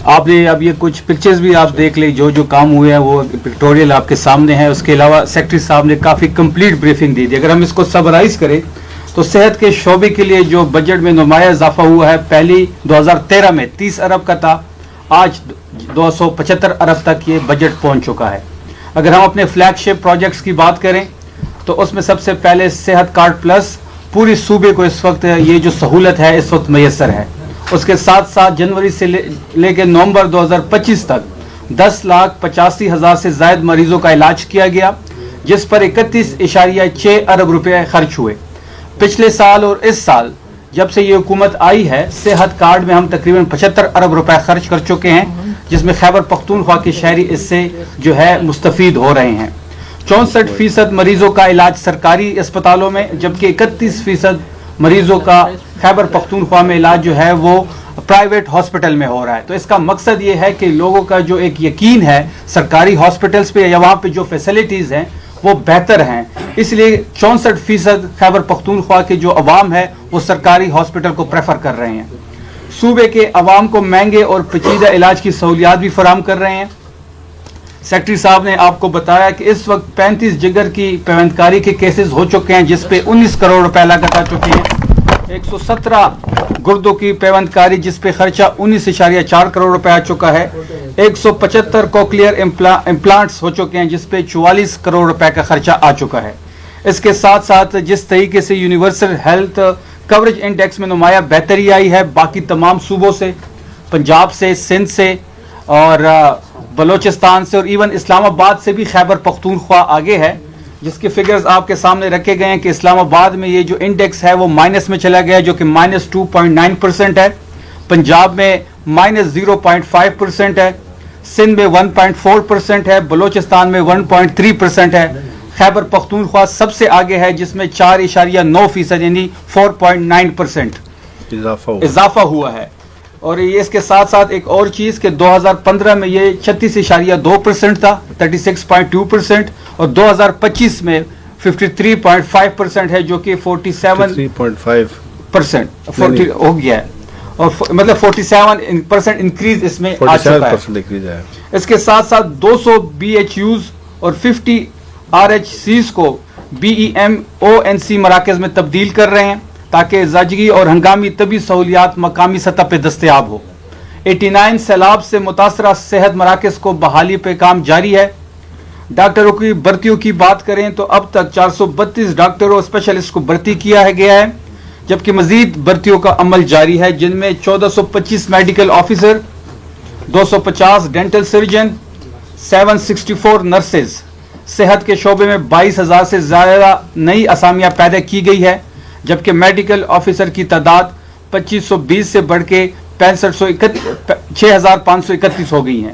آپ نے اب یہ کچھ پکچرز بھی آپ دیکھ لیں، جو کام ہوئے ہیں وہ پکٹوریل آپ کے سامنے ہیں. اس کے علاوہ سیکرٹری صاحب نے کافی کمپلیٹ بریفنگ دی تھی. اگر ہم اس کو سمرائز کریں تو صحت کے شعبے کے لیے جو بجٹ میں نمایاں اضافہ ہوا ہے، پہلی 2013 میں 30 ارب کا تھا، آج 275 ارب تک یہ بجٹ پہنچ چکا ہے. اگر ہم اپنے فلیگ شپ پروجیکٹس کی بات کریں تو اس میں سب سے پہلے صحت کارڈ پلس پوری صوبے کو اس وقت یہ جو سہولت ہے اس وقت میسر ہے. اس کے ساتھ ساتھ جنوری سے لے کے نومبر 2025 تک 10,85,000 سے زائد مریضوں کا علاج کیا گیا، جس پر 31.6 ارب روپے خرچ ہوئے. پچھلے سال اور اس سال جب سے یہ حکومت آئی ہے، صحت کارڈ میں ہم تقریباً 75 ارب روپے خرچ کر چکے ہیں، جس میں خیبر پختونخوا کے شہری اس سے جو ہے مستفید ہو رہے ہیں. 64% مریضوں کا علاج سرکاری اسپتالوں میں، جبکہ 31% مریضوں کا خیبر پختونخوا میں علاج جو ہے وہ پرائیویٹ ہاسپٹل میں ہو رہا ہے. تو اس کا مقصد یہ ہے کہ لوگوں کا جو ایک یقین ہے سرکاری ہاسپٹلز پہ یا وہاں پہ جو فیسلٹیز ہیں وہ بہتر ہیں، اس لیے 64% خیبر پختونخوا کے جو عوام ہے وہ سرکاری ہاسپٹل کو پریفر کر رہے ہیں. صوبے کے عوام کو مہنگے اور پیچیدہ علاج کی سہولیات بھی فراہم کر رہے ہیں. سیکرٹری صاحب نے آپ کو بتایا کہ اس وقت 35 جگر کی پیوندکاری کے کیسز ہو چکے ہیں، جس پہ 19 کروڑ روپے لاگت آ چکے ہیں. 117 گردوں کی پیوندکاری جس پہ خرچہ 19.4 کروڑ روپے آ چکا ہے. 175 کوکلیئر امپلانٹس ہو چکے ہیں، جس پہ 44 کروڑ روپے کا خرچہ آ چکا ہے. اس کے ساتھ ساتھ جس طریقے سے یونیورسل ہیلتھ کوریج انڈیکس میں نمایاں بہتری آئی ہے باقی تمام صوبوں سے، پنجاب سے، سندھ سے اور بلوچستان سے اور ایون اسلام آباد سے بھی خیبر پختونخوا آگے ہے، جس کے فگرز آپ کے سامنے رکھے گئے ہیں کہ اسلام آباد میں یہ جو انڈیکس ہے وہ مائنس میں چلا گیا جو کہ -2.9% ہے، پنجاب میں -0.5% ہے، سندھ میں 1.4% ہے، بلوچستان میں 1.3% ہے. خیبر پختونخوا سب سے آگے ہے جس میں 4.9% یعنی 4.9% اضافہ ہوا ہے. اور یہ اس کے ساتھ ساتھ ایک اور چیز کہ 2015 میں یہ 36.2% تھا 36.2% اور 2025 میں 53.5% ہے جو کہ 47% ہو گیا ہے، اور مطلب 47% انکریز اس میں آ چکا ہے. اس کے ساتھ ساتھ 200 BHUs اور 50 RHCs کو BEMONC مراکز میں تبدیل کر رہے ہیں تاکہ زچگی اور ہنگامی طبی سہولیات مقامی سطح پہ دستیاب ہو. 89 سیلاب سے متاثرہ صحت مراکز کو بحالی پہ کام جاری ہے. ڈاکٹروں کی بھرتیوں کی بات کریں تو اب تک 432 ڈاکٹروں اور اسپیشلسٹ کو بھرتی کیا گیا ہے، جبکہ مزید بھرتیوں کا عمل جاری ہے، جن میں 1425 medical officer, 250 dental surgeon, 764 nurses. صحت کے شعبے میں 22,000 سے زیادہ نئی اسامیاں پیدا کی گئی ہے، جبکہ میڈیکل آفیسر کی تعداد 2520 سے بڑھ کے 6,531 ہو گئی ہیں.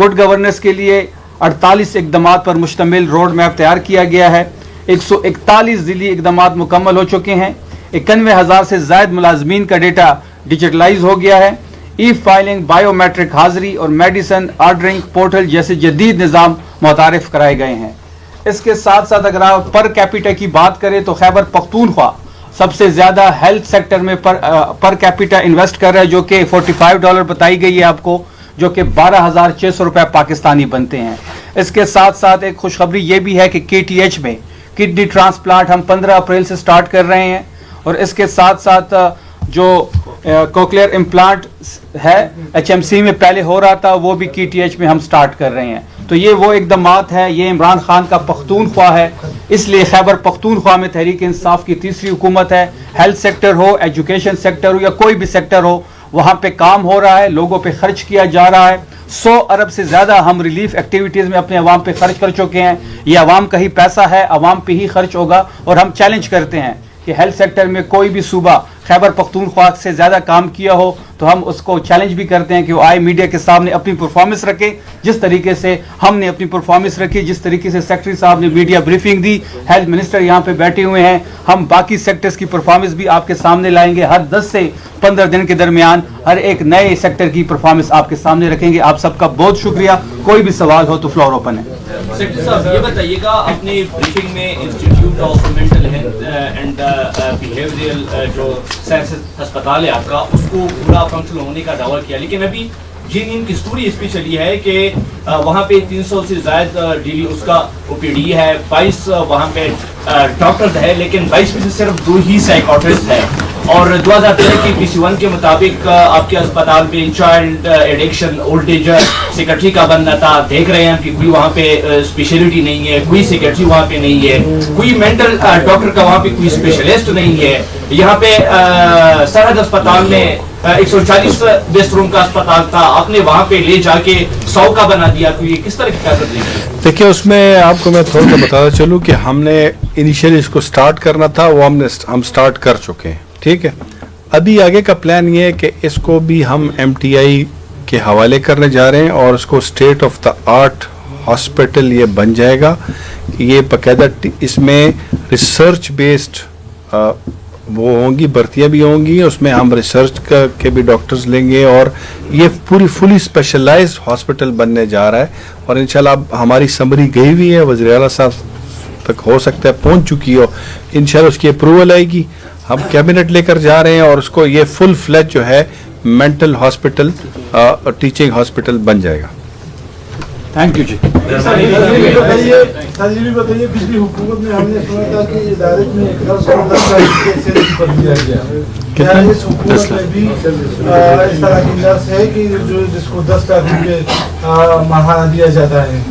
گڈ گورننس کے لیے 48 اقدامات پر مشتمل روڈ میپ تیار کیا گیا ہے. 141 ضلعی اقدامات مکمل ہو چکے ہیں. 91,000 سے زائد ملازمین کا ڈیٹا ڈیجیٹلائز ہو گیا ہے. ای فائلنگ، بائیو میٹرک حاضری اور میڈیسن آرڈرنگ پورٹل جیسے جدید نظام متعارف کرائے گئے ہیں. اس کے ساتھ ساتھ اگر آپ پر کیپیٹا کی بات کریں تو خیبر پختونخوا سب سے زیادہ ہیلتھ سیکٹر میں پر کیپیٹا انویسٹ کر رہا ہے، جو کہ $45 بتائی گئی ہے آپ کو، جو کہ 12,600 روپے پاکستانی بنتے ہیں. اس کے ساتھ ساتھ ایک خوشخبری یہ بھی ہے کہ KTH میں کڈنی ٹرانسپلانٹ ہم 15 اپریل سے سٹارٹ کر رہے ہیں، اور اس کے ساتھ ساتھ جو کوکلیئر امپلانٹ ہے HMC میں پہلے ہو رہا تھا وہ بھی KTH میں ہم سٹارٹ کر رہے ہیں. تو یہ وہ اقدامات ہیں، یہ عمران خان کا پختونخوا ہے، اس لیے خیبر پختونخوا میں تحریک انصاف کی تیسری حکومت ہے. ہیلتھ سیکٹر ہو، ایجوکیشن سیکٹر ہو یا کوئی بھی سیکٹر ہو، وہاں پہ کام ہو رہا ہے، لوگوں پہ خرچ کیا جا رہا ہے. 100 ارب سے زیادہ ہم ریلیف ایکٹیویٹیز میں اپنے عوام پہ خرچ کر چکے ہیں. یہ عوام کا ہی پیسہ ہے، عوام پہ ہی خرچ ہوگا، اور ہم چیلنج کرتے ہیں کہ ہیلتھ سیکٹر میں کوئی بھی صوبہ خیبر پختونخوا سے زیادہ کام کیا ہو تو ہم اس کو چیلنج بھی کرتے ہیں کہ وہ آئے میڈیا کے سامنے اپنی پرفارمنس رکھے، جس طریقے سے ہم نے اپنی پرفارمنس رکھی، جس طریقے سے سیکرٹری صاحب نے میڈیا بریفنگ دی، ہیلتھ منسٹر یہاں پہ بیٹھے ہوئے ہیں. ہم باقی سیکٹرز کی پرفارمنس بھی آپ کے سامنے لائیں گے. ہر 10 سے 15 دن کے درمیان ہر ایک نئے سیکٹر کی پرفارمنس آپ کے سامنے رکھیں گے. آپ سب کا بہت شکریہ. کوئی بھی سوال ہو تو فلور اوپن ہے. سیکرٹری صاحب یہ بتائیے گا، اپنی بریفنگ میں institute of mental health and behavioural جو سائنسز ہسپتال ہے آپ کا، اس کو پورا فنکشنل ہونے کا دعویٰ کیا، لیکن ابھی جی نیند کی سٹوری اس پہ چلی ہے کہ وہاں پہ 300 سے زائد ڈیلی اس کا او پی ڈی ہے, 22 وہاں پہ ڈاکٹر ہے, لیکن 22 میں سے صرف 2 ہی سائیکاٹرسٹ ہے. اور 2013 کی PC1 کے مطابق آپ کے اسپتال میں child addiction old age secretary کا بننا تھا. دیکھ رہے ہیں کہ کوئی وہاں پہ اسپیشلٹی نہیں ہے, کوئی سیکرٹری وہاں پہ نہیں ہے, کوئی مینٹل ڈاکٹر کا وہاں پہ کوئی اسپیشلسٹ نہیں ہے. یہاں پہ سرحد اسپتال میں 140 بستروں کا اسپتال تھا, آپ نے وہاں پہ لے جا کے 100 کا بنا دیا. کوئی کس طرح کی طاقت نہیں. دیکھیں اس میں آپ کو میں تھوڑا سا بتاتا چلوں کہ ہم نے انیشیلی اس کو سٹارٹ کرنا تھا, وہ ہم سٹارٹ کر چکے ہیں. ٹھیک ہے, ابھی آگے کا پلان یہ ہے کہ اس کو بھی ہم MTI کے حوالے کرنے جا رہے ہیں اور اس کو state of the art hospital یہ بن جائے گا. یہ باقاعدہ اس میں ریسرچ بیسڈ وہ ہوں گی, بھرتیاں بھی ہوں گی, اس میں ہم ریسرچ کے بھی ڈاکٹرز لیں گے اور یہ پوری فلی اسپیشلائزڈ ہاسپٹل بننے جا رہا ہے. اور انشاءاللہ اب ہماری سمری گئی ہوئی ہے, وزیر اعلیٰ صاحب تک ہو سکتا ہے پہنچ چکی ہو, انشاءاللہ اس کی اپروول آئے گی. ہم کیبنٹ لے کر جا رہے ہیں اور اس کو یہ فل فلیج جو ہے مینٹل ہاسپٹل ٹیچنگ ہاسپٹل بن جائے گا. تھینک یو جی. سر یہ بھی بتائیے, پچھلی حکومت میں ہم نے سنا تھا کہ ادارے میں 10 پر دیا گیا, کیا اس حکومت میں بھی اس طرح کی نرس ہے کہ جس کو 10 لاکھ روپے ماہانہ دیا جاتا ہے؟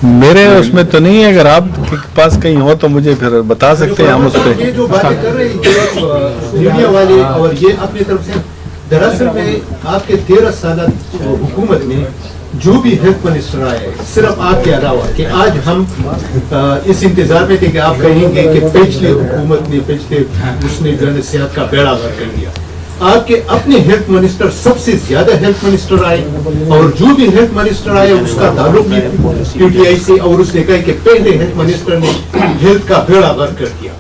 میرے اس میں تو نہیں ہے, اگر آپ کے پاس کہیں ہو تو مجھے پھر بتا سکتے ہیں ہم اس پہ. یہ جو باتیں کر رہے ہیں میڈیا والے اور یہ اپنی طرف سے, دراصل میں آپ کے 13 سالہ حکومت میں جو بھی ہیلتھ منسٹر آئے صرف آپ کے علاوہ, کہ آج ہم اس انتظار میں تھے کہ آپ کہیں گے کہ پچھلی حکومت نے اس نے جو ہے صحت کا بیڑا غرق کر دیا. آپ کے اپنے ہیلتھ منسٹر سب سے زیادہ ہیلتھ منسٹر آئے اور جو بھی ہیلتھ منسٹر آئے اس کا تعلق بھی PTI سے, اور اس نے کہا کہ پہلے ہیلتھ منسٹر نے ہیلتھ کا بیڑا غرق کر دیا.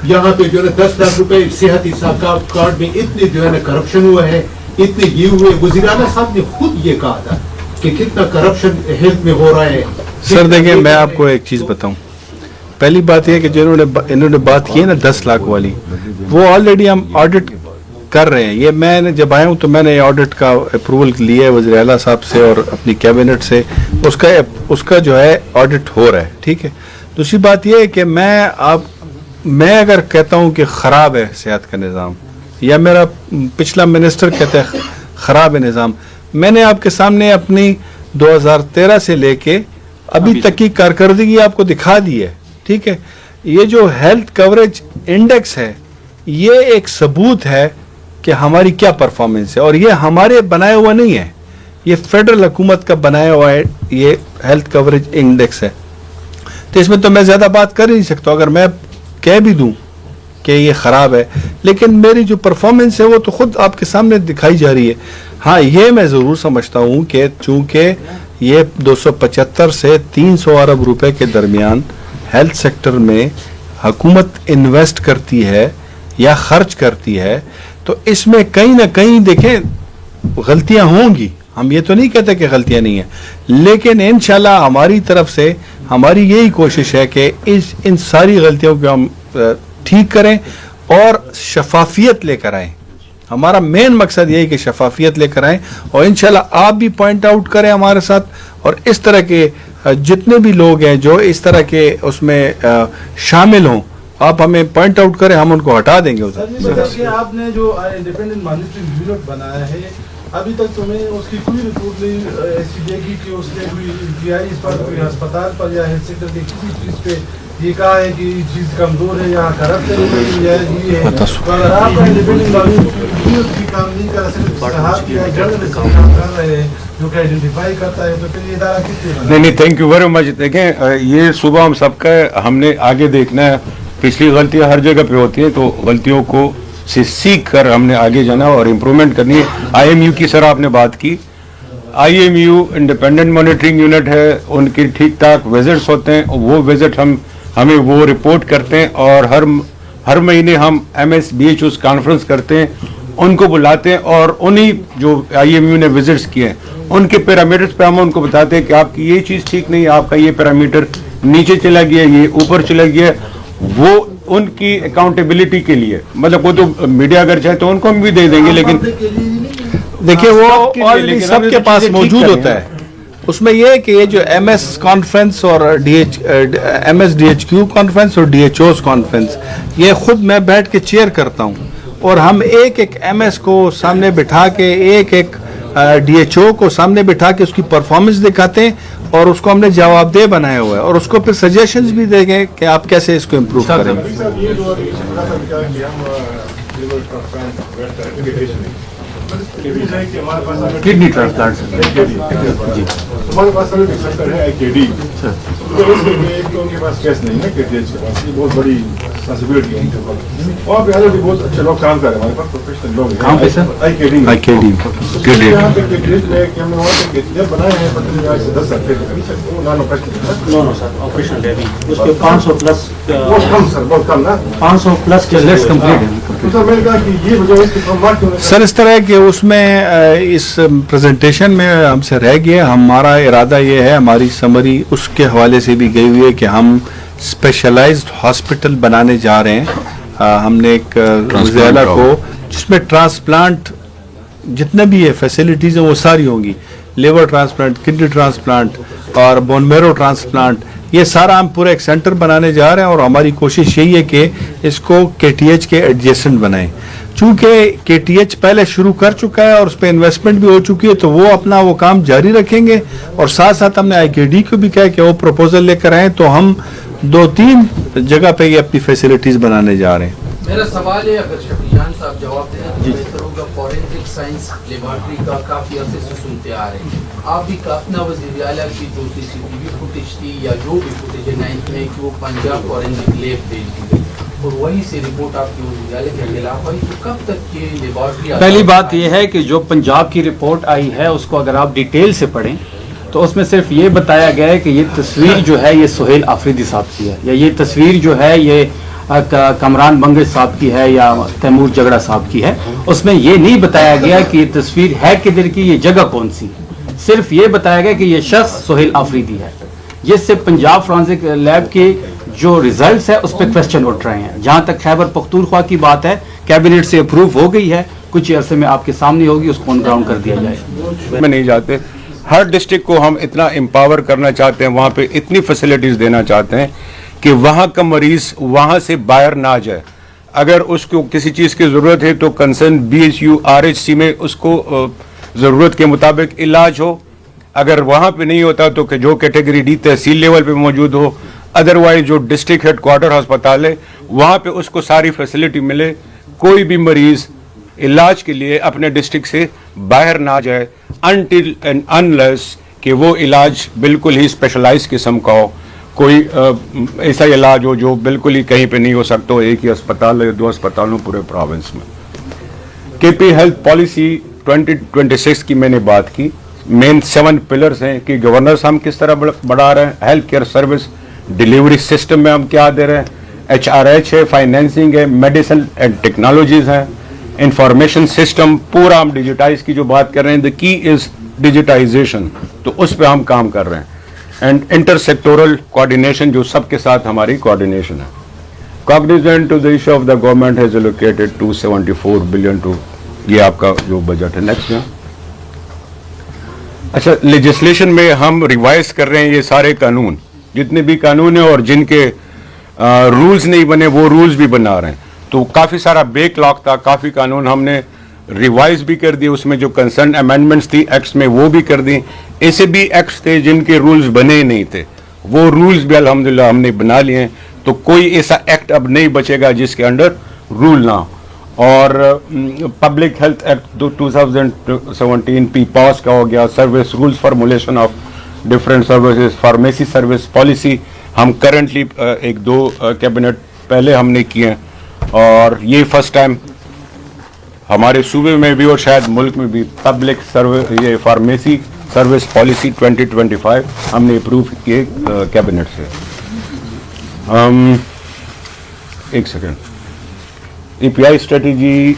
یہاں پہ جو ہے 10 لاکھ روپے صحت حساب کارڈ میں اتنے جو ہے نا کرپشن ہوا ہے, اتنے یہ ہوئے. وزیر اعلیٰ صاحب نے خود یہ کہا تھا کہ کتنا کرپشن ہیلتھ میں ہو رہا ہے. سر دیکھیں میں آپ کو ایک چیز بتاؤں, پہلی بات یہ ہے کہ انہوں نے بات کی ہے نا 10 لاکھ والی, وہ آلریڈی ہم آڈٹ کر رہے ہیں. یہ میں نے جب آیا ہوں تو میں نے آڈٹ کا اپروول لیا ہے وزیر اعلیٰ صاحب سے اور اپنی کیبنٹ سے, اس کا جو ہے آڈٹ ہو رہا ہے. ٹھیک ہے, دوسری بات یہ ہے کہ میں اگر کہتا ہوں کہ خراب ہے صحت کا نظام, یا میرا پچھلا منسٹر کہتا ہے خراب ہے نظام, میں نے آپ کے سامنے اپنی 2013 سے لے کے ابھی تک کی کارکردگی آپ کو دکھا دی ہے. ٹھیک ہے, یہ جو ہیلتھ کوریج انڈیکس ہے یہ ایک ثبوت ہے کہ ہماری کیا پرفارمنس ہے, اور یہ ہمارے بنایا ہوا نہیں ہے, یہ فیڈرل حکومت کا بنایا ہوا ہے یہ ہیلتھ کوریج انڈیکس ہے. تو اس میں تو میں زیادہ بات کر ہی نہیں سکتا, اگر میں کہہ بھی دوں کہ یہ خراب ہے, لیکن میری جو پرفارمنس ہے وہ تو خود آپ کے سامنے دکھائی جا رہی ہے. ہاں یہ میں ضرور سمجھتا ہوں کہ چونکہ یہ 275 سے 300 ارب روپے کے درمیان ہیلتھ سیکٹر میں حکومت انویسٹ کرتی ہے یا خرچ کرتی ہے, تو اس میں کہیں نہ کہیں دیکھیں غلطیاں ہوں گی, ہم یہ تو نہیں کہتے کہ غلطیاں نہیں ہیں, لیکن انشاءاللہ ہماری طرف سے ہماری یہی کوشش ہے کہ ان ساری غلطیوں کو ہم ٹھیک کریں اور شفافیت لے کر آئیں. ہمارا مین مقصد یہی کہ شفافیت لے کر آئیں, اور انشاءاللہ آپ بھی پوائنٹ آؤٹ کریں ہمارے ساتھ, اور اس طرح کے جتنے بھی لوگ ہیں جو اس طرح کے اس میں شامل ہوں آپ ہمیں پوائنٹ آؤٹ کریں, ہم ان کو ہٹا دیں گے ادھر. آپ نے جو انڈیپینڈنٹ مانیٹرنگ یونٹ بنایا ہے ابھی تک تمہیں اس کی کوئی رپورٹ نہیں ایسی دے گی کہ اس نے کوئی انتہائی اس پر کوئی ہسپتال پر یا ہیلتھ سیکٹر کی کسی چیز پہ یہ کہا ہے کہ یہ چیز کمزور ہے, یہاں کرپشن ہے یا یہ ہے. اگر آپ کا انڈیپینڈنٹ مانیٹرنگ یونٹ بھی کام نہیں کر صرف صحافی یا جرنلسٹ کام کر رہے ہیں جو کہ آئیڈینٹیفائی کرتا ہے, تو پھر یہ ادارہ کس لیے؟ نہیں تھینک یو ویری مچ. دیکھیں یہ صبح ہم سب کا ہم نے آگے دیکھنا ہے, پچھلی غلطیاں ہر جگہ پہ ہوتی ہیں, تو غلطیوں کو سے سیکھ کر ہم نے آگے جانا اور امپرومنٹ کرنی ہے. IMU کی سر آپ نے بات کی, IMU انڈیپینڈنٹ مانیٹرنگ یونٹ ہے, ان کی ٹھیک ٹھاک وزٹس ہوتے ہیں, وہ وزٹ ہمیں وہ رپورٹ کرتے ہیں, اور ہر مہینے ہم MSBHOs کانفرنس کرتے ہیں, ان کو بلاتے ہیں, اور انہی جو IMU نے وزٹس کیے ہیں ان کے پیرامیٹرز پہ ہم ان کو بتاتے ہیں کہ آپ کی یہ چیز ٹھیک نہیں, آپ کا یہ پیرامیٹر نیچے چلا گیا, یہ اوپر چلا گیا. وہ ان کی اکاؤنٹیبلٹی کے لیے, مطلب وہ تو میڈیا اگر چاہے تو ان کو ہم بھی دے دیں گے, لیکن دیکھیے وہ سب کے لیے، آلریڈی لیکن سب ہمیں کے تو پاس چیزیں ٹھیک موجود کرنی ہوتا ہیں۔ ہے. اس میں یہ ہے کہ یہ جو ایم ایس کانفرنس اور M S D H Q conference اور ڈی ایچ اوز کانفرنس، یہ خود میں بیٹھ کے چیئر کرتا ہوں، اور ہم ایک ایک ایم ایس کو سامنے بٹھا کے، ایک ایک ڈی ایچ او کو سامنے بٹھا کے اس کی پرفارمنس دکھاتے ہیں، اور اس کو ہم نے جواب دہ بنایا ہوا ہے، اور اس کو پھر سجیشنز بھی دیں گے کہ آپ کیسے اس کو امپروو کریں گے. کڈنی ٹرانسپلانٹ ہمارے پاس سر ایک سیکٹر ہے IKD. ان کے پاس کیس نہیں ہے KTH کے پاس، یہ بہت بڑی ریسپانسبلٹی ہے ان کے پاس. وہاں پہ آلریڈی بہت اچھے لوگ کام کر رہے ہیں، ہمارے پاس پروفیشنل لوگ ہیں. کہاں پہ سر؟ IKD میں. IKD. یہاں پہ KTH میں کہ ہم نے وہاں پہ KTH بنائے ہیں، پتہ آج سے 10 سال پہلے. وہ نان آپریشنل سر آپریشن ہے ابھی اس کے 500 پلس بہت کم سر، بہت کم نا. 500 پلس لیٹس کمپلیٹ. تو سر میں نے کہا کہ یہ وجہ ہے کہ ہم کیوں نہیں سر اس طرح ہے کہ اس میں اس پریزنٹیشن میں ہم سے رہ گیا. ہمارا ارادہ یہ ہے، ہماری سمری اس کے حوالے سے بھی گئی ہوئی ہے کہ ہم اسپیشلائزڈ ہاسپٹل بنانے جا رہے ہیں. ہم نے ایک ضلع کو جس میں ٹرانسپلانٹ جتنے بھی ہے فیسلٹیز ہیں وہ ساری ہوں گی، لیور ٹرانسپلانٹ، کڈنی ٹرانسپلانٹ اور بون میرو ٹرانسپلانٹ، یہ سارا ہم پورا ایک سینٹر بنانے جا رہے ہیں. اور ہماری کوشش یہی ہے کہ اس کو KTH کے ایڈجیسنٹ بنائیں. چونکہ KTH پہلے شروع کر چکا ہے اور اس پہ انویسٹمنٹ بھی ہو چکی ہے، تو وہ اپنا وہ کام جاری رکھیں گے. اور ساتھ ساتھ ہم نے IKD کو بھی کہا کہ وہ پروپوزل لے کر آئیں، تو ہم 2-3 جگہ پہ یہ اپنی فیسلٹیز بنانے جا رہے ہیں. میرا سوال ہے، اگر شفیعان صاحب جواب دیں تو بہتر ہوگا. فورینسک سائنس لیبارٹری کا کافی عرصے سے سنتے آ رہے ہیں. آپ بھی اپنا وزیر اعلیٰ کی جو CCTV فوٹیج تھی یا جو بھی فوٹیج ہے 9th میں کہ وہ پنجاب فورینسک لیب بھیج دی گئی اور وہی سے رپورٹ آپ کے وزیر اعلیٰ کے خلاف آئی، تو کب تک یہ لیبارٹری؟ پہلی بات یہ ہے کہ جو پنجاب کی رپورٹ آئی ہے اس کو اگر آپ ڈیٹیل سے پڑھیں تو اس میں صرف یہ بتایا گیا ہے کہ یہ تصویر جو ہے یہ سہیل آفریدی صاحب کی ہے، یا یہ تصویر جو ہے یہ کمران بنگش صاحب کی ہے یا تیمور جگڑا صاحب کی ہے. اس میں یہ نہیں بتایا گیا کہ یہ تصویر ہے کدھر کی، یہ جگہ کون سی. صرف یہ بتایا گیا کہ یہ شخص سہیل آفریدی ہے، جس سے پنجاب فورینسک لیب کے جو ریزلٹس ہے اس پہ کوشچن اٹھ رہے ہیں. جہاں تک خیبر پختونخوا کی بات ہے، کیبنٹ سے اپروو ہو گئی ہے، کچھ عرصے میں آپ کے سامنے ہوگی، اس کو آن گراؤنڈ کر دیا جائے. میں نہیں جاتے. ہر ڈسٹرکٹ کو ہم اتنا امپاور کرنا چاہتے ہیں، وہاں پہ اتنی فیسلٹیز دینا چاہتے ہیں کہ وہاں کا مریض وہاں سے باہر نہ جائے. اگر اس کو کسی چیز کی ضرورت ہے تو کنسرن BHU RHC میں اس کو ضرورت کے مطابق علاج ہو. اگر وہاں پہ نہیں ہوتا تو کہ جو کیٹیگری D تحصیل لیول پہ موجود ہو، ادروائز جو ڈسٹرکٹ ہیڈ کوارٹر ہسپتال ہے وہاں پہ اس کو ساری فیسلٹی ملے. کوئی بھی مریض علاج کے لیے اپنے ڈسٹرکٹ سے باہر نہ جائے انٹل اینڈ انلیس کہ وہ علاج بالکل ہی اسپیشلائز قسم کا ہو. کوئی ایسا علاج ہو جو بالکل ہی کہیں پہ نہیں ہو سکتا ہو ایک ہی اسپتال ہے، 2 اسپتالوں پورے پروونس میں. KP ہیلتھ پالیسی 2026 کی میں نے بات کی. مین 7 پلرز ہیں کہ گورنرز ہم کس طرح بڑھا رہے ہیں، health care service delivery system میں ہم کیا دے رہے ہیں، HRH ہے، فائنینسنگ ہے، میڈیسن اینڈ ٹیکنالوجیز ہیں، انفارمیشن سسٹم پورا ہم ڈیجیٹائز کی جو بات کر رہے ہیں. دا کی از ڈیجیٹائزیشن، تو اس پہ ہم کام کر رہے ہیں. اینڈ انٹر سیکٹورل کوآرڈینیشن جو سب کے ساتھ ہماری کوآرڈینیشن ہے. Cognizant to the issue of the government has allocated 274 billion to یہ آپ کا جو بجٹ ہے. نیکسٹ میں اچھا لیجسلیشن میں ہم ریوائز کر رہے ہیں یہ سارے قانون، جتنے بھی قانون ہیں اور جن کے رولز نہیں بنے وہ رولز بھی بنا رہے ہیں. تو کافی سارا بیک لاگ تھا، کافی قانون ہم نے ریوائز بھی کر دی. اس میں جو کنسرن امینڈمنٹس تھی ایکٹس میں وہ بھی کر دی. ایسے بھی ایکٹس تھے جن کے رولز بنے نہیں تھے، وہ رولز بھی الحمدللہ ہم نے بنا لیے ہیں. تو کوئی ایسا ایکٹ اب نہیں بچے گا جس کے انڈر رول نہ ہو. اور پبلک ہیلتھ ایکٹ 2017 پی پاس کا ہو گیا. Service rules formulation of different services, pharmacy service policy ہم کرنٹلی 1-2 کیبنٹ پہلے ہم نے کیے ہیں. اور یہ فرسٹ ٹائم ہمارے صوبے میں بھی اور شاید ملک میں بھی پبلک سروس یہ فارمیسی سروس پالیسی 2025 ہم نے اپروو کیے کیبنٹ سے. ایک second. EPI strategy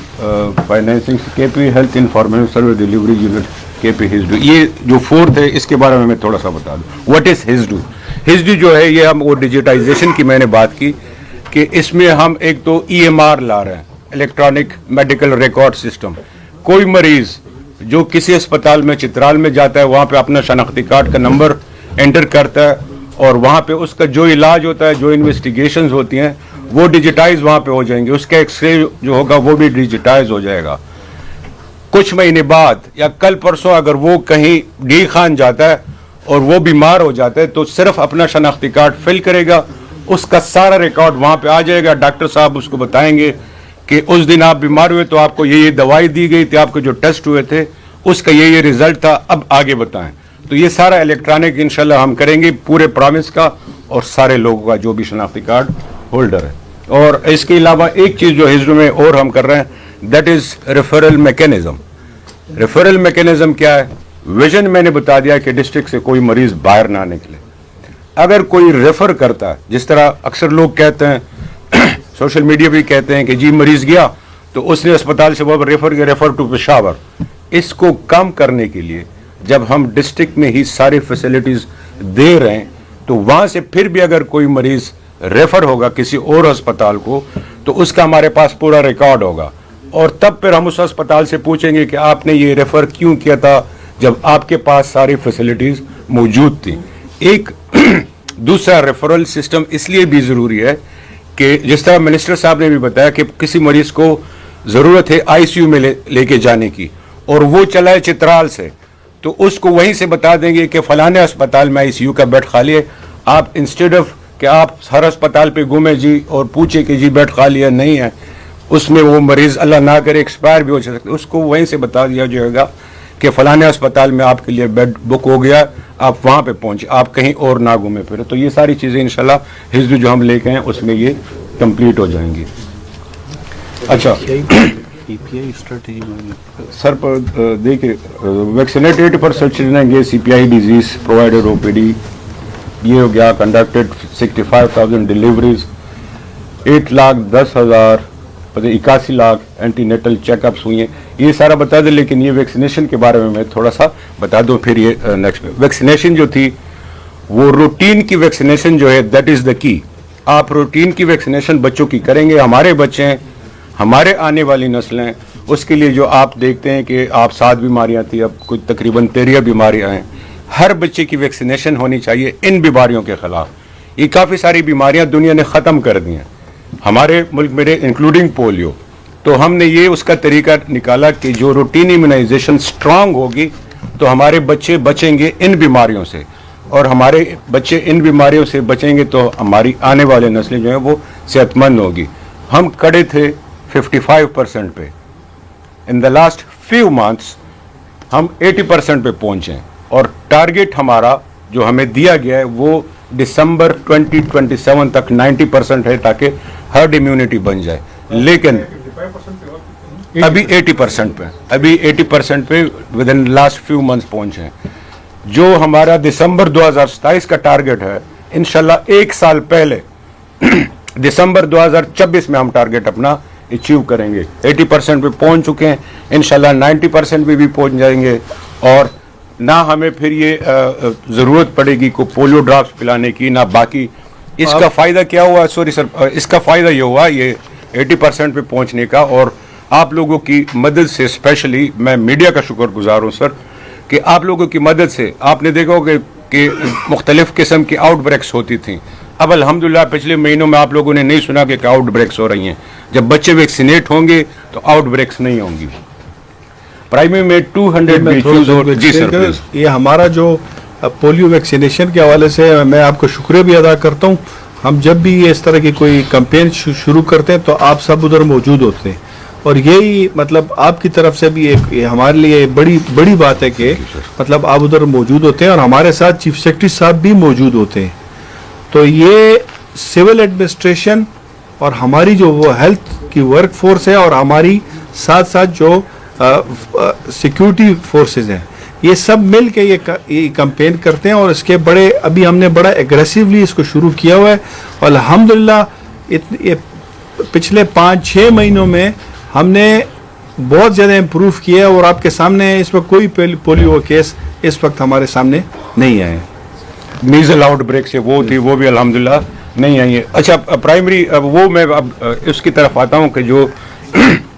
financing KP health information service delivery unit KP HISDO. یہ جو 4th ہے اس کے بارے میں تھوڑا سا بتا دوں. What is HISDO؟ HISDO جو ہے یہ ہم وہ ڈیجیٹائزیشن کی میں نے بات کی کہ اس میں ہم ایک تو EMR لا رہے ہیں، الیکٹرانک میڈیکل ریکارڈ سسٹم. کوئی مریض جو کسی اسپتال میں چترال میں جاتا ہے وہاں پہ اپنا شناختی کارڈ کا نمبر انٹر کرتا ہے اور وہاں پہ اس کا جو علاج ہوتا ہے, جو انویسٹیگیشنز ہوتی ہیں وہ ڈیجیٹائز وہاں پہ ہو جائیں گے, اس کا ایکس رے جو ہوگا وہ بھی ڈیجیٹائز ہو جائے گا. کچھ مہینے بعد یا کل پرسوں اگر وہ کہیں ڈی خان جاتا ہے اور وہ بیمار ہو جاتا ہے تو صرف اپنا شناختی کارڈ فل کرے گا, اس کا سارا ریکارڈ وہاں پہ آ جائے گا. ڈاکٹر صاحب اس کو بتائیں گے کہ اس دن آپ بیمار ہوئے تو آپ کو یہ دوائی دی گئی تھی, آپ کو جو ٹیسٹ ہوئے تھے اس کا یہ رزلٹ تھا, اب آگے بتائیں. تو یہ سارا الیکٹرانک انشاءاللہ ہم کریں گے پورے پروونس کا اور سارے لوگوں کا جو بھی شناختی کارڈ ہولڈر ہے. اور اس کے علاوہ ایک چیز جو ہجر میں اور ہم کر رہے ہیں that is referral mechanism. Referral mechanism کیا ہے؟ ویژن میں نے بتا دیا کہ ڈسٹرکٹ سے کوئی مریض باہر نہ نکلے. اگر کوئی ریفر کرتا ہے, جس طرح اکثر لوگ کہتے ہیں, سوشل میڈیا بھی کہتے ہیں کہ جی مریض گیا تو اس نے اسپتال سے وہ ریفر ٹو پشاور. اس کو کم کرنے کے لیے جب ہم ڈسٹرکٹ میں ہی ساری فیسلٹیز دے رہے ہیں تو وہاں سے پھر بھی اگر کوئی مریض ریفر ہوگا کسی اور اسپتال کو تو اس کا ہمارے پاس پورا ریکارڈ ہوگا, اور تب پھر ہم اس اسپتال سے پوچھیں گے کہ آپ نے یہ ریفر کیوں کیا تھا جب آپ کے پاس ساری فیسلٹیز موجود تھی. ایک دوسرا ریفرل سسٹم اس لیے بھی ضروری ہے کہ جس طرح منسٹر صاحب نے بھی بتایا کہ کسی مریض کو ضرورت ہے آئی سی یو میں لے کے جانے کی اور وہ چلا ہے چترال سے, تو اس کو وہیں سے بتا دیں گے کہ فلانے اسپتال میں آئی سی یو کا بیڈ خالی ہے. آپ انسٹیڈ آف کہ آپ ہر اسپتال پہ گھومیں جی اور پوچھیں کہ جی بیڈ خالی ہے نہیں ہے, اس میں وہ مریض اللہ نہ کرے ایکسپائر بھی ہو سکتے, اس کو وہیں سے بتا دیا جائے گا کہ فلانے اسپتال میں آپ کے لیے بیڈ بک ہو گیا, آپ وہاں پہ پہنچے, آپ کہیں اور نہ گھومیں پھریں. تو یہ ساری چیزیں انشاءاللہ حزب جو ہم لے کے ہیں اس میں یہ کمپلیٹ ہو جائیں گی. اچھا سر دیکھیے ویکسینیٹ 80% چلیں گے, C P I disease provider O P D یہ ہو گیا, conducted 65,000 deliveries, 8,10,000 81 lakh antenatal check ups ہوئی ہیں. یہ سارا بتا دیں, لیکن یہ ویکسینیشن کے بارے میں تھوڑا سا بتا دوں پھر یہ نیکسٹ میں. ویکسینیشن جو تھی وہ روٹین کی ویکسینیشن جو ہے دیٹ از دا کی. آپ روٹین کی ویکسینیشن بچوں کی کریں گے, ہمارے بچے ہیں, ہمارے آنے والی نسلیں, اس کے لیے جو آپ دیکھتے ہیں کہ آپ 7 بیماریاں تھیں اب کچھ تقریباً 13 بیماریاں ہیں. ہر بچے کی ویکسینیشن ہونی چاہیے ان بیماریوں کے خلاف. یہ کافی ساری بیماریاں دنیا نے ختم کر دی ہیں ہمارے ملک میں انکلوڈنگ پولیو. تو ہم نے یہ اس کا طریقہ نکالا کہ جو روٹین امیونائزیشن سٹرانگ ہوگی تو ہمارے بچے بچیں گے ان بیماریوں سے, اور ہمارے بچے ان بیماریوں سے بچیں گے تو ہماری آنے والے نسلیں جو ہیں وہ صحت مند ہوگی. ہم کڑے تھے 55% پہ, ان دا لاسٹ فیو منتھس ہم 80% پہ پہنچے ہیں, اور ٹارگیٹ ہمارا جو ہمیں دیا گیا ہے وہ دسمبر 2027 تک 90% ہے تاکہ ہرڈ امیونٹی بن جائے. لیکن ابھی 80% پہ, ابھی 80% پہ with in last few months پہنچے ہیں. جو ہمارا دسمبر 2027 کا ٹارگیٹ ہے انشاءاللہ ایک سال پہلے دسمبر 2026 میں ہم ٹارگیٹ اپنا اچیو کریں گے. 80% پہ پہنچ چکے ہیں, انشاءاللہ 90% پہ بھی پہنچ جائیں گے, اور نہ ہمیں پھر یہ ضرورت پڑے گی کو پولیو ڈراپس پلانے کی نہ باقی. اس کا فائدہ کیا ہوا, سوری سر, اس کا فائدہ یہ ہوا یہ 80% پہ پہنچنے کا, اور آپ لوگوں کی مدد سے, اسپیشلی میں میڈیا کا شکر گزار ہوں سر کہ آپ لوگوں کی مدد سے آپ نے دیکھا ہوگا کہ مختلف قسم کی آؤٹ بریکس ہوتی تھیں. اب الحمدللہ پچھلے مہینوں میں آپ لوگوں نے نہیں سنا کہ آؤٹ بریکس ہو رہی ہیں. جب بچے ویکسینیٹ ہوں گے تو آؤٹ بریکس نہیں ہوں گی. پرائمری میں 200 جی سر یہ ہمارا جو پولیو ویکسینیشن کے حوالے سے میں آپ کو شکریہ بھی ادا کرتا ہوں. ہم جب بھی اس طرح کی کوئی کمپین شروع کرتے ہیں تو آپ سب ادھر موجود ہوتے ہیں, اور یہی مطلب آپ کی طرف سے بھی ایک ہمارے لیے بڑی بات ہے کہ مطلب آپ ادھر موجود ہوتے ہیں, اور ہمارے ساتھ چیف سیکرٹری صاحب بھی موجود ہوتے ہیں. تو یہ سول ایڈمنسٹریشن اور ہماری جو وہ ہیلتھ کی ورک فورس ہے اور ہماری ساتھ ساتھ جو سیکیورٹی فورسز ہیں, یہ سب مل کے یہ کمپین کرتے ہیں, اور اس کے ابھی ہم نے بڑا ایگریسیولی اس کو شروع کیا ہوا ہے. اور الحمدللہ پچھلے 5-6 مہینوں میں ہم نے بہت زیادہ امپروو کیا ہے, اور آپ کے سامنے اس وقت کوئی پولیو کیس اس وقت ہمارے سامنے نہیں آئے. میزل آؤٹ بریک سے وہ تھی, وہ بھی الحمدللہ نہیں آئی ہے. اچھا پرائمری وہ میں اب اس کی طرف آتا ہوں کہ جو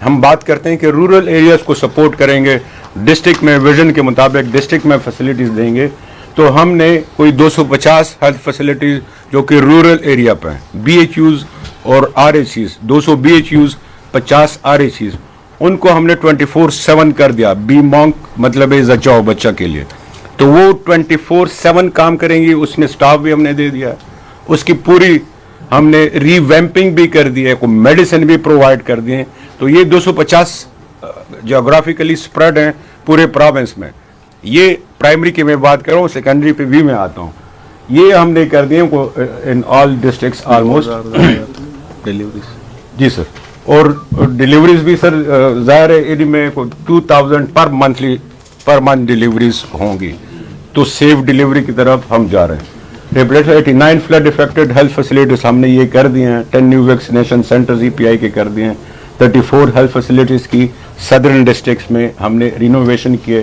ہم بات کرتے ہیں کہ رورل ایریاز کو سپورٹ کریں گے, ڈسٹرکٹ میں ویژن کے مطابق ڈسٹرکٹ میں فیسلٹیز دیں گے, تو ہم نے کوئی 250 ہیلتھ فیسلٹیز جو کہ رورل ایریا پہ ہیں, بی ایچ یوز اور R H Cs, 200 B H Us, 50 R H Cs, ان کو ہم نے 24/7 کر دیا. بی مونک مطلب ہے بچاؤ بچہ کے لیے, تو وہ 24/7 کام کریں گی. اس میں سٹاف بھی ہم نے دے دیا, اس کی پوری ہم نے ری ویمپنگ بھی کر دی ہے, کوئی میڈیسن بھی پرووائڈ کر دیے. تو یہ 250 جغرافیکلی سپریڈ ہیں پورے پروونس میں. یہ پرائمری کی میں بات کر رہا ہوں, سیکنڈری پہ بھی میں آتا ہوں. یہ ہم نے کر دیے ان آل ڈسٹرکٹس آلموسٹ. جی سر, اور ڈیلیوریز بھی سر ظاہر ہے ان میں 2000 پر منتھ ڈیلیوریز ہوں گی, تو سیف ڈیلیوری کی طرف ہم جا رہے ہیں. 89 فلڈ افیکٹڈ ہیلتھ فیسلٹیز ہم نے یہ کر دی ہیں. 10 نیو ویکسینیشن سینٹرز EPI کے کر دیے ہیں. 34 ہیلتھ فیسلٹیز کی صدرن ڈسٹرکٹس میں ہم نے رینوویشن کیے.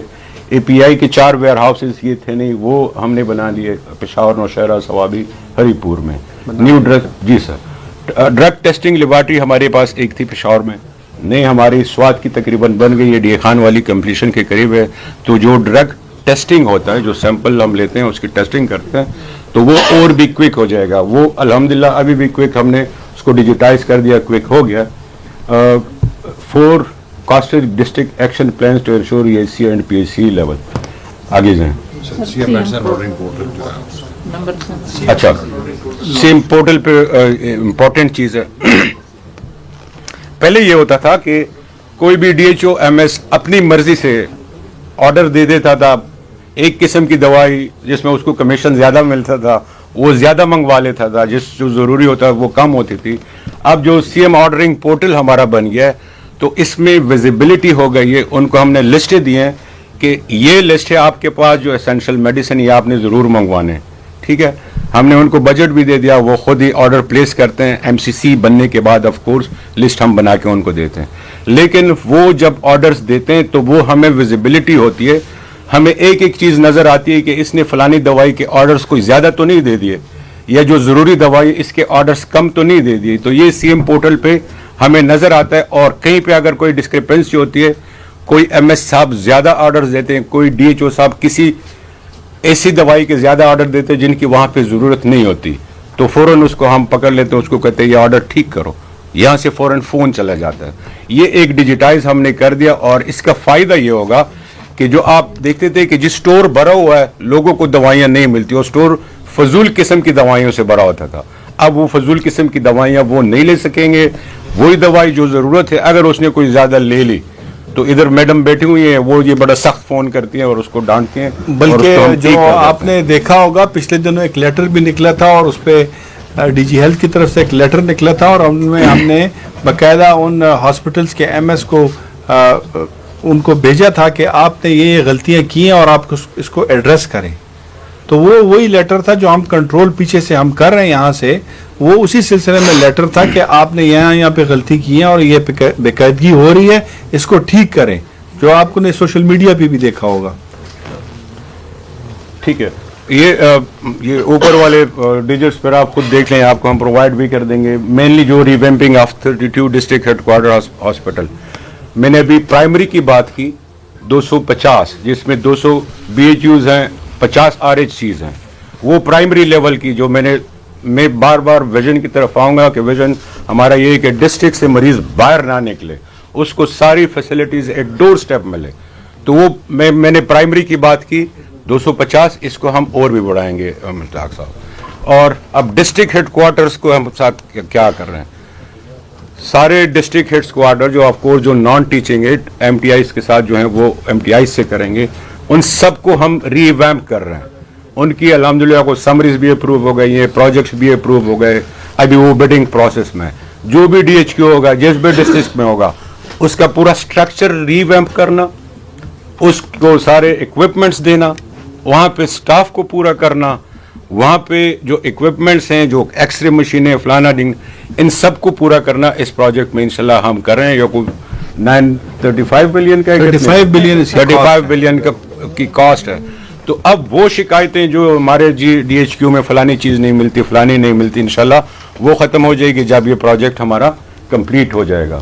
API کے 4 ویئر ہاؤسز یہ تھے نہیں, وہ ہم نے بنا لیے پشاور, نوشہرہ, سوابی, ہری پور میں. نیو ڈرگ, جی سر, ڈرگ ٹیسٹنگ لیبارٹری ہمارے پاس ایک تھی پشاور میں, نہیں ہماری سوات کی تقریباً بن گئی ہے, ڈی خان والی کمپلیشن کے قریب ہے. تو جو ڈرگ ٹیسٹنگ ہوتا ہے, جو سیمپل ہم لیتے ہیں اس کی ٹیسٹنگ کرتے ہیں, تو وہ اور بھی کوئک ہو جائے گا. وہ الحمدللہ ابھی بھی کوئک ہم نے اس کو ڈیجیٹائز کر دیا, کوئک ہو گیا. 4 costed district action plans to ensure EHC and PHC level. آگے جائیں. اچھا, سیم پورٹل پہ امپورٹنٹ چیز ہے. پہلے یہ ہوتا تھا کہ کوئی بھی DHO MS اپنی مرضی سے آرڈر دے دیتا تھا, ایک قسم کی دوائی جس میں اس کو کمیشن زیادہ ملتا تھا وہ زیادہ منگوا لیتا تھا, جو ضروری ہوتا ہے وہ کم ہوتی تھی. اب جو CM آرڈرنگ پورٹل ہمارا بن گیا ہے, تو اس میں ویزیبلٹی ہو گئی ہے. ان کو ہم نے لسٹیں دی ہیں کہ یہ لسٹ ہے آپ کے پاس جو اسینشل میڈیسن یہ آپ نے ضرور منگوانے, ٹھیک ہے. ہم نے ان کو بجٹ بھی دے دیا, وہ خود ہی آرڈر پلیس کرتے ہیں. MCC بننے کے بعد آف کورس لسٹ ہم بنا کے ان کو دیتے ہیں, لیکن وہ جب آرڈرز دیتے ہیں تو وہ ہمیں ویزیبلٹی ہوتی ہے, ہمیں ایک ایک چیز نظر آتی ہے کہ اس نے فلانی دوائی کے آرڈرز کوئی زیادہ تو نہیں دے دیے, یا جو ضروری دوائی اس کے آرڈرز کم تو نہیں دے دیے. تو یہ CM پورٹل پہ ہمیں نظر آتا ہے. اور کہیں پہ اگر کوئی ڈسکرپنسی ہوتی ہے, کوئی MS صاحب زیادہ آرڈرز دیتے ہیں, کوئی DHO صاحب کسی ایسی دوائی کے زیادہ آرڈر دیتے ہیں جن کی وہاں پہ ضرورت نہیں ہوتی, تو فوراً اس کو ہم پکڑ لیتے ہیں, اس کو کہتے ہیں یہ آرڈر ٹھیک کرو, یہاں سے فوراً فون چلا جاتا ہے. یہ ایک ڈیجیٹائز ہم نے کر دیا, اور اس کا فائدہ یہ ہوگا کہ جو آپ دیکھتے تھے کہ جس سٹور بھرا ہوا ہے لوگوں کو دوائیاں نہیں ملتی, وہ سٹور فضول قسم کی دوائیوں سے بھرا ہوتا تھا. اب وہ فضول قسم کی دوائیاں وہ نہیں لے سکیں گے. وہی دوائی جو ضرورت ہے, اگر اس نے کوئی زیادہ لے لی تو ادھر میڈم بیٹھی ہوئی ہیں, وہ یہ بڑا سخت فون کرتی ہیں اور اس کو ڈانٹتی ہیں. بلکہ جو آپ نے دیکھا ہوگا پچھلے دنوں ایک لیٹر بھی نکلا تھا, اور اس پہ DG ہیلتھ کی طرف سے ایک لیٹر نکلا تھا, اور ہم نے باقاعدہ ان ہاسپٹلس کے MS کو ان کو بھیجا تھا کہ آپ نے یہ غلطیاں کی ہیں اور آپ اس کو ایڈریس کریں. تو وہ وہی لیٹر تھا جو ہم کنٹرول پیچھے سے ہم کر رہے ہیں یہاں سے, وہ اسی سلسلے میں لیٹر تھا کہ آپ نے یہاں پہ غلطی کی ہے اور یہ بے قاعدگی ہو رہی ہے, اس کو ٹھیک کریں, جو آپ کو نے سوشل میڈیا پہ بھی دیکھا ہوگا. ٹھیک ہے, یہ اوپر والے ڈیجٹس پر آپ خود دیکھ لیں, آپ کو ہم پرووائڈ بھی کر دیں گے. مینلی جو revamping of 32 district head quarter hospital, میں نے ابھی پرائمری کی بات کی 250, جس میں 200 BHUs ہیں, 50 RHCs ہیں. وہ پرائمری لیول کی جو میں بار بار ویژن کی طرف آؤں گا کہ ویژن ہمارا یہ ہے کہ ڈسٹرکٹ سے مریض باہر نہ نکلے, اس کو ساری فیسلٹیز ایک ڈور سٹیپ ملے. تو وہ میں نے پرائمری کی بات کی 250, اس کو ہم اور بھی بڑھائیں گے مشتاق صاحب. اور اب ڈسٹرکٹ ہیڈ کوارٹرز کو ہم ساتھ کیا کر رہے ہیں, سارے ڈسٹرکٹ ہیڈ کوارٹر جو آف کورس جو نان ٹیچنگ ہے MTIs کے ساتھ جو ہیں وہ MTIs سے کریں گے, ان سب کو ہم ری ویمپ کر رہے ہیں. ان کی الحمدللہ کو سمریز بھی اپروو ہو گئی ہیں, پروجیکٹس بھی اپروو ہو گئے, ابھی وہ بڈنگ پروسیس میں. جو بھی DHQ ہوگا, جس بھی ڈسٹرکٹ میں ہوگا, اس کا پورا اسٹرکچر ری ویمپ کرنا, اس کو سارے اکوپمنٹس دینا, وہاں پہ سٹاف کو پورا کرنا, وہاں پہ جو اکوپمنٹس ہیں, جو ایکس رے مشینیں, فلانا ڈنگ, ان سب کو پورا کرنا اس پروجیکٹ میں انشاءاللہ ہم کر رہے ہیں. یہ کوئی 35 بلین کا 35 بلین کی کاسٹ ہے. تو اب وہ شکایتیں جو ہمارے DHQ میں فلانی چیز نہیں ملتی, فلانی نہیں ملتی, انشاءاللہ وہ ختم ہو جائے گی جب یہ پروجیکٹ ہمارا کمپلیٹ ہو جائے گا.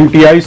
MTIs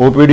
OPD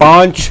5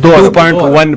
2.1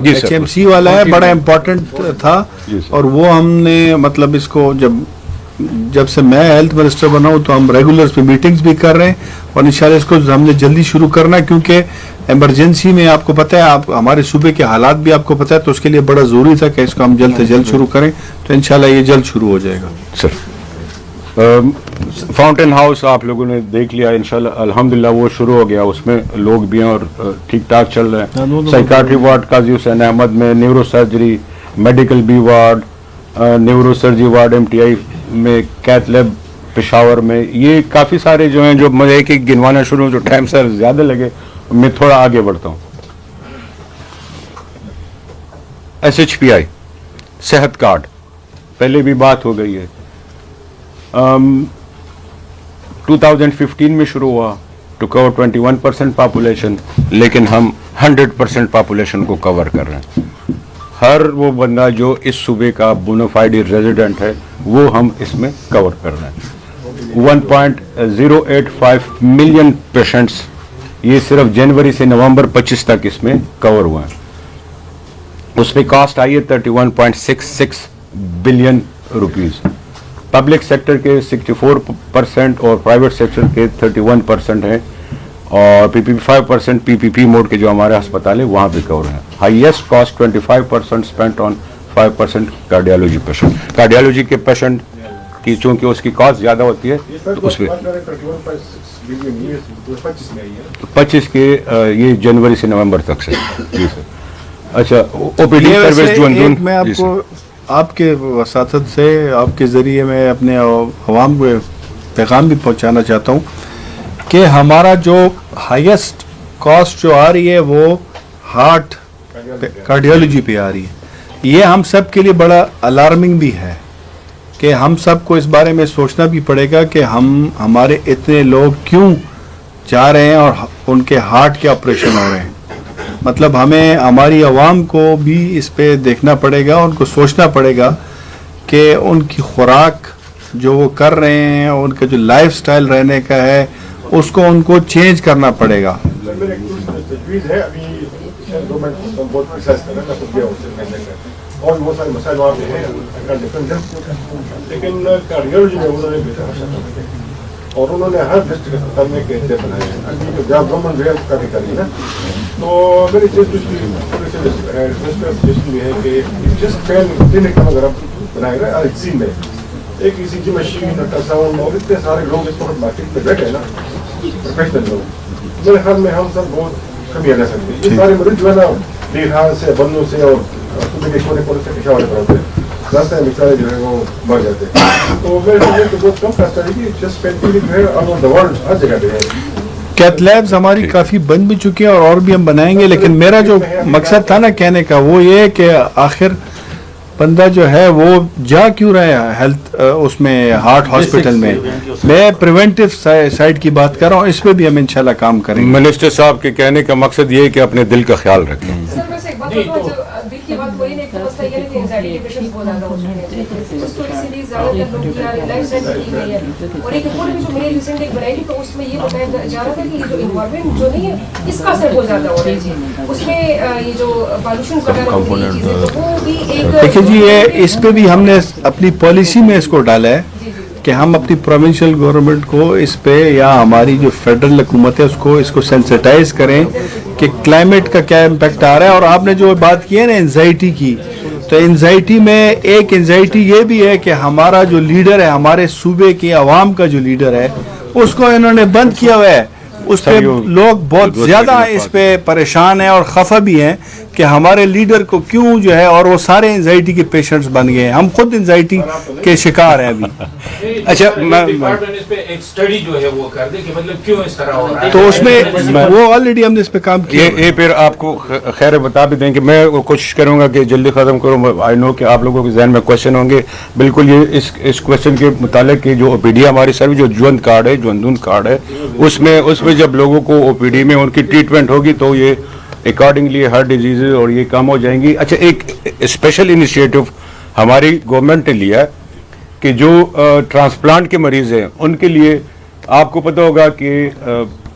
جی سر. HMC والا ہے, بڑا امپورٹنٹ تھا. جی سر. اور وہ ہم نے مطلب اس کو جب سے میں ہیلتھ منسٹر بنا ہوں تو ہم ریگولر پہ میٹنگز بھی کر رہے ہیں, اور انشاءاللہ اس کو ہم نے جلدی شروع کرنا ہے, کیونکہ ایمرجنسی میں آپ کو پتہ ہے, آپ ہمارے صوبے کے حالات بھی آپ کو پتہ ہے, تو اس کے لیے بڑا ضروری تھا کہ اس کو ہم جلد سے جلد شروع کریں. تو انشاءاللہ یہ جلد شروع ہو جائے گا. سر فاؤنٹین ہاؤس آپ لوگوں نے دیکھ لیا انشاءاللہ, الحمدللہ وہ شروع ہو گیا, اس میں لوگ بھی ہیں اور ٹھیک ٹھاک چل رہے ہیں. سائیکاٹری وارڈ قاضی حسین احمد میں, neurosurgery, medical B ward, neurosurgery ward MTI میں, کیتھ لیب پشاور میں, یہ کافی سارے جو ہیں, جو مجھے ایک ایک گنوانا شروع, جو ٹائم سر زیادہ لگے, میں تھوڑا آگے بڑھتا ہوں. SHPI صحت کارڈ پہلے بھی بات ہو گئی ہے. 2015 میں شروع ہوا ٹو کور 21% پاپولیشن, لیکن ہم 100% پاپولیشن کو کور کر رہے ہیں. ہر وہ بندہ جو اس صوبے کا بونافائیڈ ریزیڈنٹ ہے وہ ہم اس میں کور کر رہے ہیں. 1.085 ملین پیشنٹس یہ صرف جنوری سے نومبر 25 تک اس میں کور ہوا ہے. اس میں کاسٹ آئی ہے 31.66 بلین روپیز. پبلک سیکٹر کے 64% اور پرائیویٹ سیکٹر کے 31% ہیں, اور 5% PPP موڈ کے جو ہمارے ہسپتال ہیں وہاں پہ کور ہیں. ہائیسٹ کاسٹ 25% اسپینٹ آن 5% کارڈیالوجی پیشنٹ. کارڈیالوجی کے پیشنٹ کی چونکہ اس کی کاسٹ زیادہ ہوتی ہے تو اس میں 25 کے یہ جنوری سے نومبر تک سے. جی سر. اچھا OPD سروس جو اندون, میں آپ کو آپ کے وساطت سے آپ کے ذریعے میں اپنے عوام کو پیغام بھی پہنچانا چاہتا ہوں کہ ہمارا جو ہائیسٹ کاسٹ جو آ رہی ہے وہ ہارٹ کارڈیالوجی پہ آ رہی ہے. یہ ہم سب کے لیے بڑا الارمنگ بھی ہے کہ ہم سب کو اس بارے میں سوچنا بھی پڑے گا کہ ہمارے اتنے لوگ کیوں جا رہے ہیں اور ان کے ہارٹ کے آپریشن ہو رہے ہیں. مطلب ہمیں ہماری عوام کو بھی اس پہ دیکھنا پڑے گا, ان کو سوچنا پڑے گا کہ ان کی خوراک جو وہ کر رہے ہیں, ان کا جو لائف سٹائل رہنے کا ہے, اس کو ان کو چینج کرنا پڑے گا. اور بہت سارے مسائل وہاں پہ ہیں, لیکن کارڈیالوجی میں انہوں نے بہتر حشر اور انہوں نے ہر ڈسٹرکٹ اسپتال میں کیسے بنائے ہیں. ابھی جب گورنمنٹ جو ہے اس کا بھی کریے نا, تو میری چیز سجیشن بھی ہے کہ جس پین کلینک اگر آپ بنائے گا ECG میں, ایک ECG مشین, الٹرا ساؤنڈ, اور اتنے سارے لوگ اس وقت مارکیٹ میں بیٹھے ہیں نا, پروفیشنل لوگ, میرے خیال میں ہم سب بہت کمی آ سکتے ہیں. یہ سارے مریض جو ہے نا دیہات سے, بندوں سے اور صوبے کے کونے کونے سے پشاور پر ہوتے ہیں, راستے میں بیچارے جو ہے وہ مر جاتے ہیں. تو میرے لیے تو بہت کم خاص ہے کہ جس پین کلینک جو ہے آل اوور دا ورلڈ ہر جگہ پہ ہے. کیتھ لیبز ہماری کافی بن بھی چکی ہیں اور بھی ہم بنائیں گے, لیکن میرا جو مقصد تھا نا کہنے کا وہ یہ کہ آخر بندہ جو ہے وہ جا کیوں رہا ہے ہیلتھ اس میں ہارٹ ہاسپٹل میں. میں پریونٹیو سائڈ کی بات کر رہا ہوں, اس پہ بھی ہم انشاءاللہ کام کریں گے. منسٹر صاحب کے کہنے کا مقصد یہ ہے کہ اپنے دل کا خیال رکھیں. دل کی بات وہی نہیں, مسئلہ یہ نہیں کہ انزائٹی کے پیشنٹ بہت زیادہ ہو چکے ہیں, اس کو اسی لیے زیادہ تر لوگوں کی لائف اسٹائل کی گئی ہے. اور ایک رپورٹ بھی جو میں نے ریسنٹ ایک بنائی تھی تو اس میں یہ بتایا جا رہا تھا کہ یہ جو انوائرمنٹ جو نہیں ہے اس کا اثر بہت زیادہ ہو رہا ہے. اس میں یہ جو پالوشن وغیرہ ہوتی ہے چیزیں تو وہ بھی ایک دیکھیں جی, یہ اس پہ بھی ہم نے اپنی پالیسی میں اس کو ڈالا ہے کہ ہم اپنی پروونشل گورنمنٹ کو اس پہ یا ہماری جو فیڈرل حکومت ہے اس کو سینسٹائز کریں کہ کلائمیٹ کا کیا امپیکٹ آ رہا ہے. اور آپ نے جو بات کی ہے نا انزائٹی کی, تو انزائٹی میں ایک انزائٹی یہ بھی ہے کہ ہمارا جو لیڈر ہے, ہمارے صوبے کی عوام کا جو لیڈر ہے, اس کو انہوں نے بند کیا ہوا ہے. اس پہ لوگ بہت زیادہ اس پہ پریشان ہیں اور خفا بھی ہیں کہ ہمارے لیڈر کو کیوں جو ہے, اور وہ سارے انزائٹی کے پیشنٹس بن گئے ہیں. ہم خود انزائٹی کے شکار ہیں ابھی. اچھا, تو اس میں وہ آلریڈی ہم نے اس پہ کام کیا. یہ پھر آپ کو خیر بتا بھی دیں کہ میں کوشش کروں گا کہ جلدی ختم کروں. آئی نو کہ آپ لوگوں کے ذہن میں کوشچن ہوں گے. بالکل یہ اس کوشچن کے متعلق کہ جو OPD ہماری سروس جو جوند کارڈ ہے, جو اندون کارڈ ہے, اس میں جب لوگوں کو OPD میں ان کی ٹریٹمنٹ ہوگی تو یہ اکارڈنگلی ہر ڈیزیز اور یہ کم ہو جائیں گی. اچھا, ایک اسپیشل انیشیٹو ہماری گورنمنٹ نے لیا ہے کہ جو ٹرانسپلانٹ کے مریض ہیں ان کے لیے آپ کو پتہ ہوگا کہ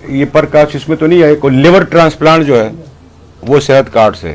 یہ پر کاسٹ اس میں تو نہیں ہے, کوئی لیور ٹرانسپلانٹ جو ہے وہ صحت کارڈ سے,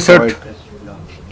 63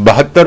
72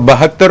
72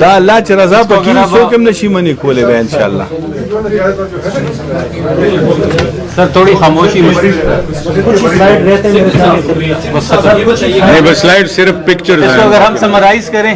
دا الله چې رضا پکې څوک هم نشي منې کولی به انشاءالله. سر تھوڑی خاموشی میں نہیں بس سلائڈ صرف پکچر اگر ہم سمرائز کریں